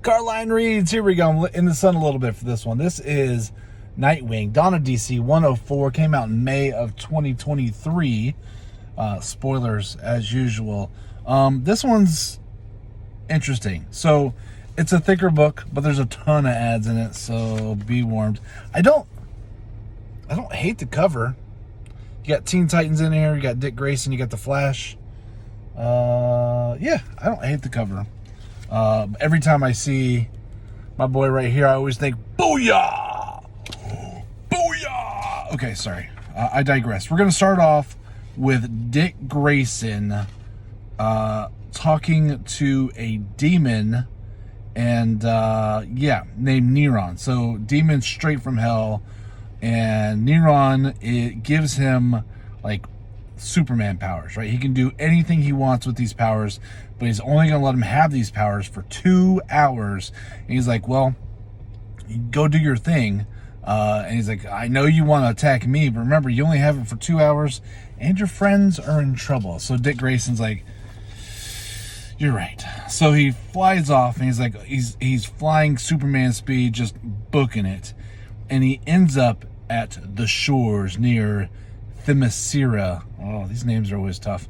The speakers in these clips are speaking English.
Carline reads. Here we go. I'm in the sun a little bit for this one. This is Nightwing, Dawn of DC 104. Came out in May of 2023. Spoilers as usual. This one's interesting. So it's a thicker book, but there's a ton of ads in it, so be warned. I don't hate the cover. You got Teen Titans in here, you got Dick Grayson, you got the Flash. Yeah, I don't hate the cover. Every time I see my boy right here, I always think, booyah! Booyah! Okay, sorry. I digress. We're going to start off with Dick Grayson talking to a demon and, named Neron. So, demon straight from hell. And Neron, it gives him, like, Superman powers, right? He can do anything he wants with these powers, but he's only going to let him have these powers for 2 hours. And he's like, well, go do your thing. And he's like, I know you want to attack me, but remember, you only have it for 2 hours, and your friends are in trouble. So Dick Grayson's like, you're right. So he flies off, and he's like, he's flying Superman speed, just booking it. And he ends up at the shores near Themyscira. Oh, these names are always tough.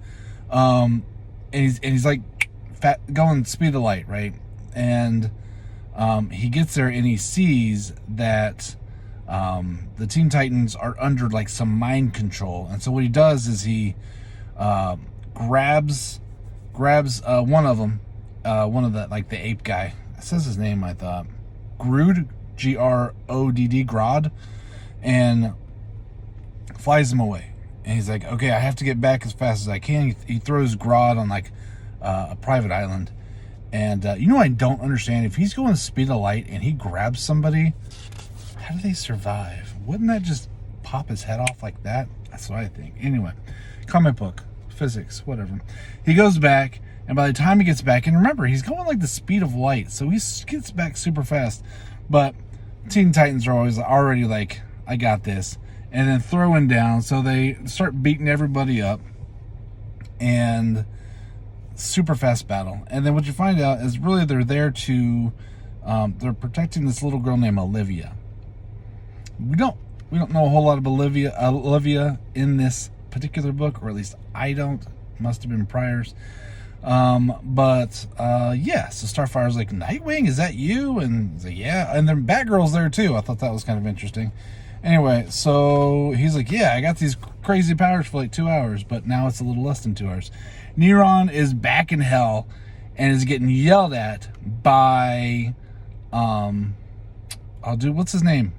And he's like going speed of light, right? And he gets there and he sees that the Teen Titans are under like some mind control. And so what he does is he grabs one of them, one of the, like, the ape guy. It says his name, I thought. Grodd, Grodd, Grodd, and flies him away. And he's like, okay, I have to get back as fast as I can. He throws Grodd on, like, a private island. And I don't understand. If he's going the speed of light and he grabs somebody, how do they survive? Wouldn't that just pop his head off like that? That's what I think. Anyway, comic book, physics, whatever. He goes back, and by the time he gets back, and remember, he's going like the speed of light, so he gets back super fast. But Teen Titans are always already like, I got this. And then throwing down, so they start beating everybody up. And super fast battle. And then what you find out is really they're there to, they're protecting this little girl named Olivia. We don't know a whole lot of Olivia in this particular book, or at least I don't. Must have been priors. So Starfire's like, Nightwing, is that you? And he's like, yeah. And then Batgirl's there too. I thought that was kind of interesting. Anyway, so he's like, yeah, I got these crazy powers for like 2 hours, but now it's a little less than 2 hours. Neron is back in hell and is getting yelled at by, what's his name?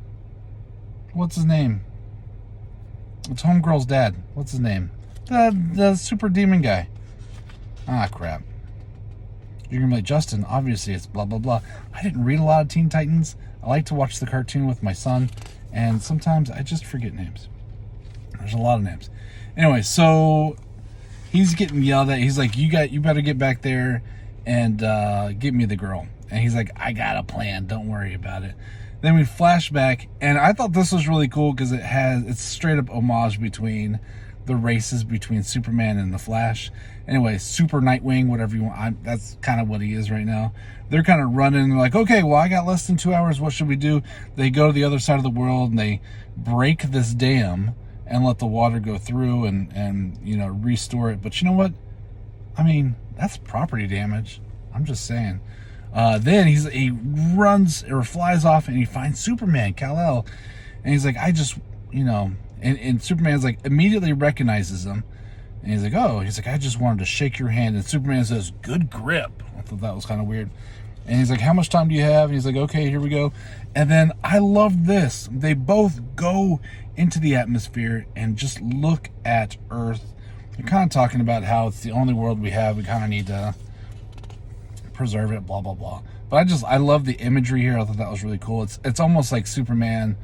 It's Homegirl's dad. What's his name? The super demon guy. Ah, crap. You're going to be like, Justin, obviously it's blah, blah, blah. I didn't read a lot of Teen Titans. I like to watch the cartoon with my son, and sometimes I just forget names. There's a lot of names. Anyway, so he's getting yelled at. He's like, you better get back there and get me the girl. And he's like, I got a plan. Don't worry about it. Then we flash back, and I thought this was really cool because it's straight up homage between the races between Superman and the Flash. Anyway, Super Nightwing, whatever you want. That's kind of what he is right now. They're kind of running. They're like, okay, well, I got less than 2 hours. What should we do? They go to the other side of the world, and they break this dam and let the water go through and restore it. But you know what? I mean, that's property damage. I'm just saying. Then he runs or flies off, and he finds Superman, Kal-El. And he's like, and Superman's like, immediately recognizes him. And he's like, I just wanted to shake your hand. And Superman says, good grip. I thought that was kind of weird. And he's like, how much time do you have? And he's like, okay, here we go. And then I love this. They both go into the atmosphere and just look at Earth. They're kind of talking about how it's the only world we have. We kind of need to preserve it, blah, blah, blah. But I love the imagery here. I thought that was really cool. It's almost like Superman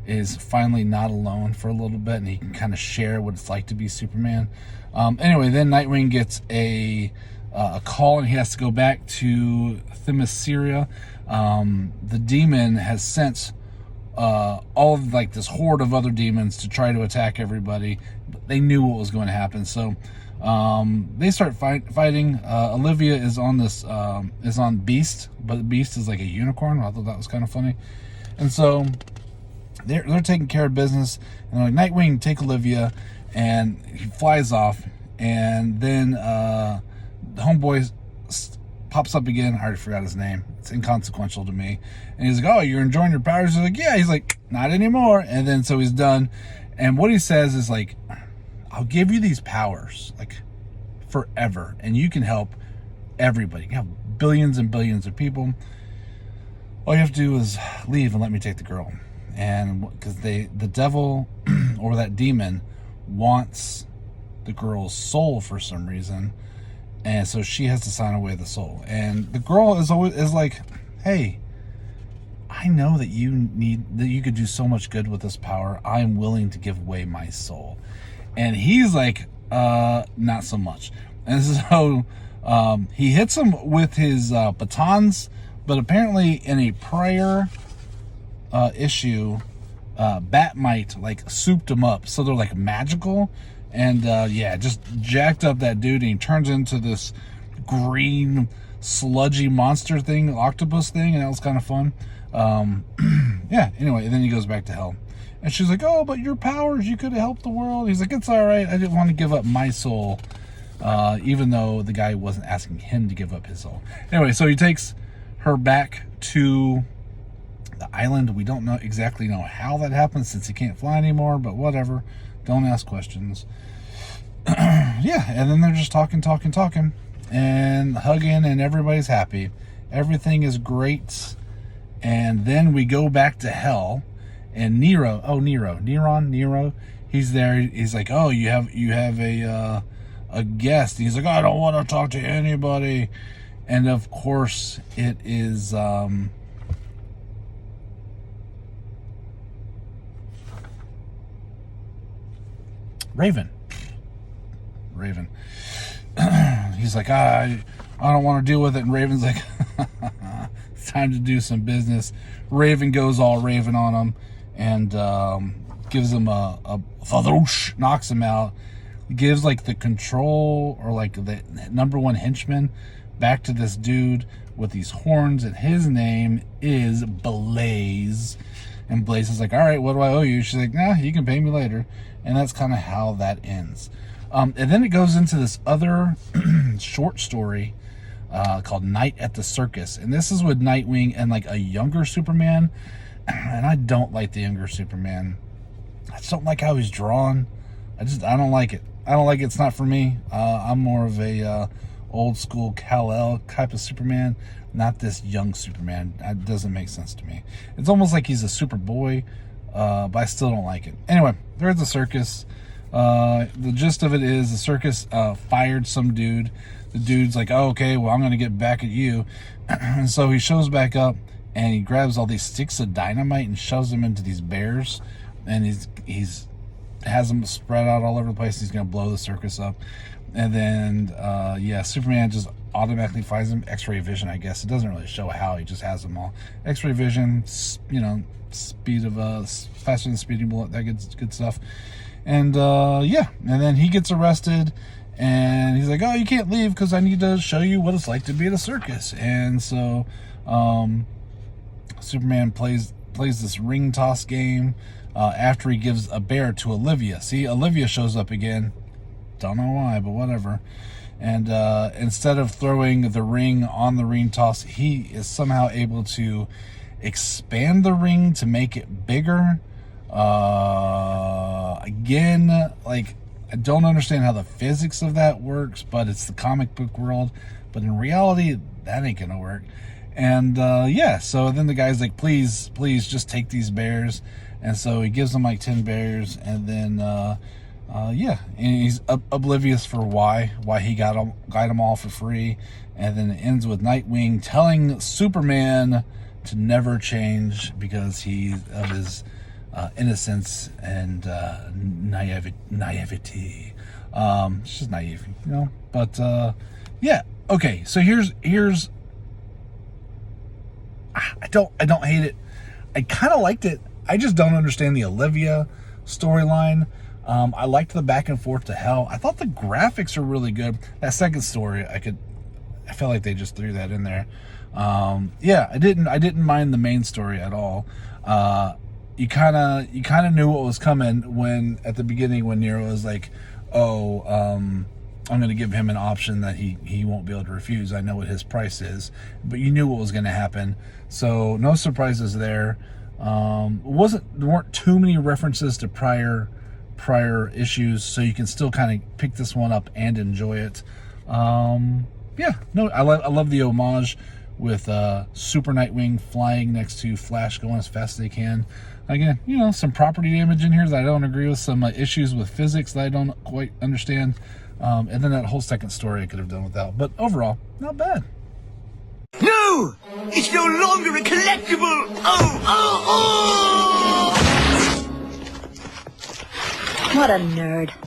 is finally not alone for a little bit, and he can kind of share what it's like to be Superman. Anyway, then Nightwing gets a call, and he has to go back to Themyscira. The demon has sent all of like this horde of other demons to try to attack everybody. They knew what was going to happen. So They start fighting. Olivia is on is on Beast, but Beast is like a unicorn. I thought that was kind of funny. And so they're taking care of business, and they're like, Nightwing, take Olivia, and he flies off, and then the homeboy pops up again. I already forgot his name. It's inconsequential to me. And he's like, oh, you're enjoying your powers? He's like, yeah. He's like, not anymore. And then so he's done. And what he says is like, I'll give you these powers like forever, and you can help everybody. You have billions and billions of people. All you have to do is leave and let me take the girl. And because the devil or that demon wants the girl's soul for some reason, and so she has to sign away the soul. And the girl is like, hey, I know that you could do so much good with this power. I am willing to give away my soul. And he's like, not so much. And so he hits him with his batons, but apparently in a prior issue, Batmite like souped him up, so they're like magical. And just jacked up that dude, and he turns into this green sludgy monster thing, octopus thing, and that was kind of fun. Anyway, and then he goes back to hell. And she's like, oh, but your powers, you could have helped the world. He's like, it's all right. I didn't want to give up my soul, even though the guy wasn't asking him to give up his soul. Anyway, so he takes her back to the island. We don't exactly know how that happens since he can't fly anymore, but whatever. Don't ask questions. And then they're just talking, and hugging, and everybody's happy. Everything is great. And then we go back to hell, and Nero, he's there. He's like, oh, you have a guest. He's like, I don't want to talk to anybody. And of course, it is Raven. He's like, I don't want to deal with it. And Raven's like, it's time to do some business. Raven goes all Raven on him, and gives him a fadoosh, knocks him out. Gives like the control, or like the number one henchman, back to this dude with these horns, and his name is Blaze. And Blaze is like, all right, what do I owe you? She's like, nah, you can pay me later. And that's kind of how that ends. And then it goes into this other short story called Night at the Circus. And this is with Nightwing and like a younger Superman. And I don't like the younger Superman. I just don't like how he's drawn. I don't like it. It's not for me. I'm more of a old school Kal-El type of Superman, not this young Superman. It doesn't make sense to me. It's almost like he's a Superboy, but I still don't like it. Anyway, they're at the circus. The gist of it is the circus fired some dude. The dude's like, oh, okay, well, I'm going to get back at you. And so he shows back up, and he grabs all these sticks of dynamite and shoves them into these bears. And he's has them spread out all over the place. He's going to blow the circus up. And then, Superman just automatically finds them. X-ray vision, I guess. It doesn't really show how. He just has them all. X-ray vision, speed of faster than speeding bullet. That good stuff. And, and then he gets arrested. And he's like, oh, you can't leave because I need to show you what it's like to be at a circus. And so Superman plays this ring toss game after he gives a bear to Olivia. See, Olivia shows up again. Don't know why, but whatever. And instead of throwing the ring on the ring toss, he is somehow able to expand the ring to make it bigger. Again, like, I don't understand how the physics of that works, but it's the comic book world. But in reality, that ain't gonna work. And so then the guy's like, please just take these bears. And so he gives them like 10 bears, and then and he's oblivious for why he got them all for free. And then it ends with Nightwing telling Superman to never change because of his innocence and naivety. It's just naive, But okay. So here's. I don't hate it. I kind of liked it. I just don't understand the Olivia storyline. I liked the back and forth to hell. I thought the graphics are really good. That second story, I felt like they just threw that in there. Yeah, I didn't mind the main story at all. You kind of knew what was coming when at the beginning when Nero was like, oh, I'm going to give him an option that he won't be able to refuse. I know what his price is, but you knew what was going to happen. So no surprises there. There weren't too many references to prior issues, so you can still kind of pick this one up and enjoy it. Yeah, no, I love the homage with Super Nightwing flying next to Flash going as fast as they can. Again, you know, some property damage in here that I don't agree with, some issues with physics that I don't quite understand, and then that whole second story I could have done without. But overall, not bad. No! It's no longer a collectible! Oh! What a nerd.